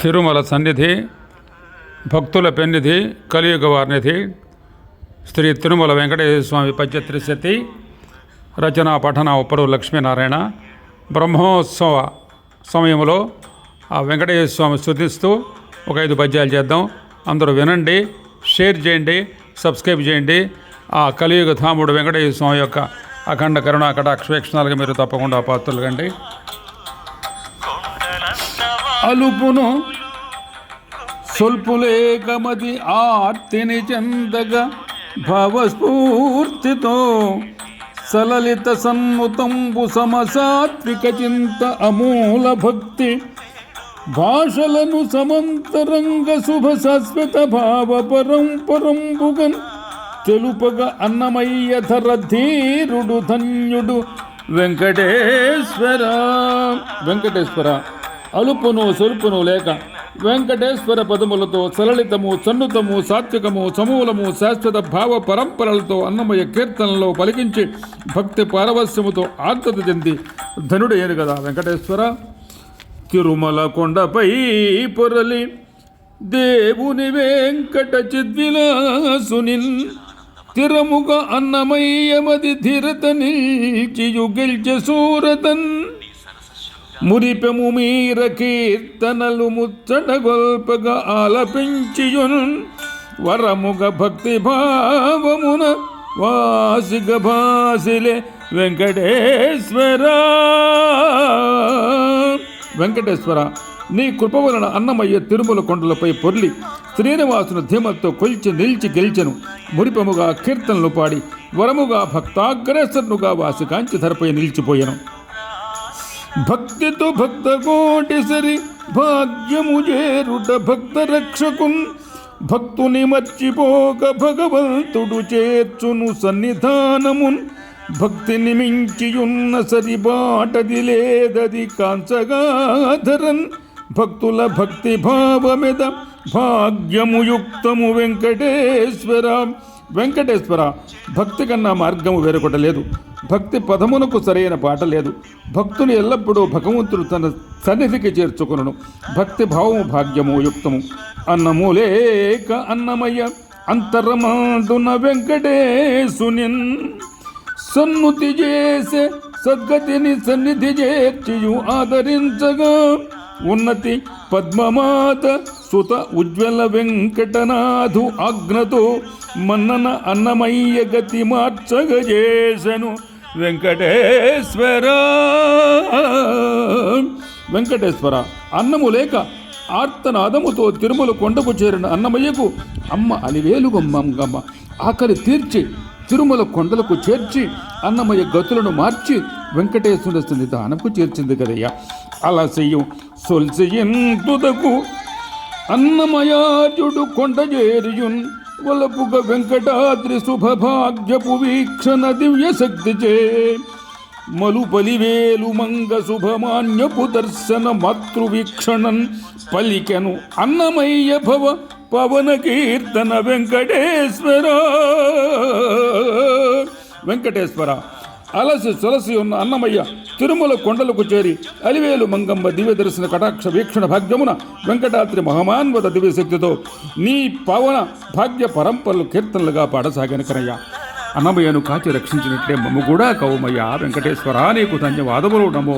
తిరుమల సన్నిధి, భక్తుల పెన్నిధి, కలియుగ వారినిధి శ్రీ తిరుమల వెంకటేశ్వర స్వామి పద్య త్రిశతి. రచన పఠన ఉప్పరు లక్ష్మీనారాయణ. బ్రహ్మోత్సవ సమయంలో ఆ వెంకటేశ్వర స్వామి స్తుతిస్తూ ఒక 5 పద్యాలు చేద్దాం. అందరూ వినండి, షేర్ చేయండి, సబ్స్క్రైబ్ చేయండి. ఆ కలియుగ ధాముడు వెంకటేశ్వర స్వామి యొక్క అఖండ కరుణా కటాక్షవేక్షణాలుగా మీరు తప్పకుండా పాత్రలు కండి. అలుపును సొల్పులేకమది ఆర్తిని చెందగా భావస్ఫూర్తితో సలలిత సన్ముతంబు సమసాత్విక చింత అమూల భక్తి భాషలను సమంతరంగ శుభ శాశ్వత భావ పరంపరంబుగన్ తెలుపగ అన్నమయ్య ధర ధీరుడు ధన్యుడు వెంకటేశ్వర. వెంకటేశ్వర అలుపును సొలుపును లేక వెంకటేశ్వర పదములతో సలలితము సన్నుతము సాత్వికము సమూలము శాశ్వత భావ పరంపరలతో అన్నమయ్య కీర్తనలో పలికించి భక్తి పారవస్యముతో ఆర్ద్రత చెంది ధనుడయ్యాడు కదా వెంకటేశ్వర. తిరుమల కొండపై పొరలి దేవుని వెంకట చిద్విలాసునిన్ తిరముగా అన్నమయ్యమది ధీరత నిల్చియు గెల్చె సూరతన్ మురిపెము మీర కీర్తనలు ముచ్చటగొల్పగా ఆలపించియున్ వరముగ భక్తి భావమున వాసిగ భాసిలే వెంకటేశ్వర. వెంకటేశ్వర నీ కృప వలన అన్నమయ్య తిరుమల కొండలపై పొర్లి శ్రీనివాసును ధీమతో కొల్చి నిలిచి గెలిచెను. మురిపెముగా కీర్తనలు పాడి వరముగా భక్తాగ్రేసరునుగా వాసికాంచి ధరపై నిలిచిపోయాను. భక్తితో భక్త కోటి సరి భాగ్యము చేరుట భక్త రక్షకున్ భక్తుని మర్చిపోక భగవంతుడు చేర్చును సన్నిధానమున్ భక్తిని మించియున్న సరి బాటది లేదది కాంచగాధరన్ భక్తుల భక్తి భావమెద భాగ్యము యుక్తము వెంకటేశ్వర. వెంకటేశ్వర భక్తి కన్నా మార్గము వేరొకట లేదు. భక్తి పదమునకు సరైన పాట లేదు. భక్తుని ఎల్లప్పుడూ భగవంతుడు తన సన్నిధికి చేర్చుకును. భక్తి భావము భాగ్యము యుక్తము. అన్నము లేక అన్నమయ్య అంతరమాదున వెంకటేశునిన్ సన్నుతి చేసే సద్గతిని సన్నిధి చేర్చియు ఆదరించగా ఉన్నతి పద్మమాత సుత ఉజ్వల వెంకటనాథు ఆజ్ఞతో మన్నన అన్నమయ్య గతి మార్చగజేసను వెంకటేశ్వర. వెంకటేశ్వర అన్నము లేక ఆర్తనాదముతో తిరుమల కొండకు చేరిన అన్నమయ్యకు అమ్మ అలివేలు గమ్మ ఆకలి తీర్చి తిరుమల కొండలకు చేర్చి అన్నమయ్య గతులను మార్చి వెంకటేశ్వర సన్నిధానకు చేర్చింది కదయ్యా. అలా చెయ్యం సొల్సియంతుదకు అన్నమయార్యుడు కొండ చేరియున్ వలపుగ వెంకటాద్రి శుభభాగ్యపు వీక్షణ దివ్య శక్తిచే మలుపలివేలు మంగ శుభమాన్యపు దర్శన మాతృవీక్షణన్ పలికెను అన్నమయ్య భవ పవన కీర్తన వెంకటేశ్వర. వెంకటేశ్వర అలసి సొలసి ఉన్న అన్నమయ్య తిరుమల కొండలకు చేరి అలివేలు మంగమ్మ దివ్య దర్శన కటాక్ష వీక్షణ భాగ్యమున వెంకటాద్రి మహమాన్వత దివ్య శక్తితో నీ పవన భాగ్య పరంపరలు కీర్తనలుగా పాడసాగాను కనయ్య. అన్నమయ్యను కాచి రక్షించినట్లే మమ్ము కూడా కవుమయ్య. వెంకటేశ్వర నీకు ధన్యవాదములు. నమో